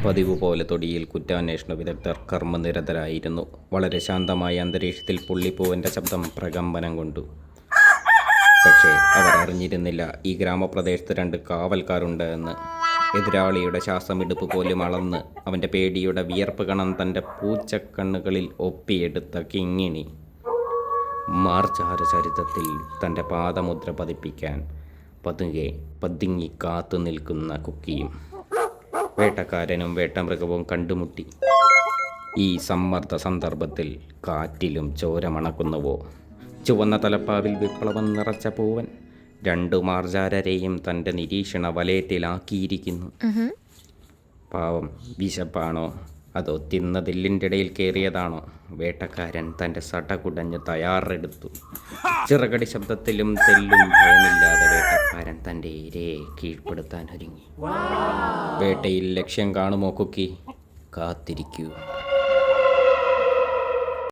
പതിവ് പോലെ തൊടിയിൽ കുറ്റാന്വേഷണ വിദഗ്ധർ കർമ്മനിരതരായിരുന്നു. വളരെ ശാന്തമായ അന്തരീക്ഷത്തിൽ പുള്ളിപ്പൂവൻ്റെ ശബ്ദം പ്രകമ്പനം കൊണ്ടു. പക്ഷേ അവർ അറിഞ്ഞിരുന്നില്ല ഈ ഗ്രാമപ്രദേശത്ത് 2 കാവൽക്കാരുണ്ട് എന്ന്. എതിരാളിയുടെ ശ്വാസമെടുപ്പ് പോലും അളന്ന് അവൻ്റെ പേടിയുടെ വിയർപ്പ് കണം തൻ്റെ പൂച്ചക്കണ്ണുകളിൽ ഒപ്പിയെടുത്ത കിങ്ങിണി. മാർജാര ചരിത്രത്തിൽ തൻ്റെ പാദമുദ്ര പതിപ്പിക്കാൻ പതുങ്ങി കാത്തു നിൽക്കുന്ന കുക്കിയും. വേട്ടക്കാരനും വേട്ടമൃഗവും കണ്ടുമുട്ടി. ഈ സമ്മർദ്ദ സന്ദർഭത്തിൽ കാറ്റിലും ചോര മണക്കുന്നുവോ? ചുവന്ന തലപ്പാവിൽ വിപ്ലവം നിറച്ച പൂവൻ 2 മാർജാരരെയും തൻ്റെ നിരീക്ഷണ വലയത്തിലാക്കിയിരിക്കുന്നു. പാവം, വിശപ്പാണോ അതോ തിന്നതില്ലിൻ്റെ ഇടയിൽ കയറിയതാണോ? വേട്ടക്കാരൻ തൻ്റെ സടകുടഞ്ഞ് തയ്യാറെടുത്തു. ചിറകടി ശബ്ദത്തിലും തെല്ലും ഭയമില്ലാതെ വേട്ടക്കാരൻ തൻ്റെ ഇരയെ കീഴ്പ്പെടുത്താൻ ഒരുങ്ങി. വേട്ടയിൽ ലക്ഷ്യം കാണുമോ കുക്കി? കാത്തിരിക്കൂ.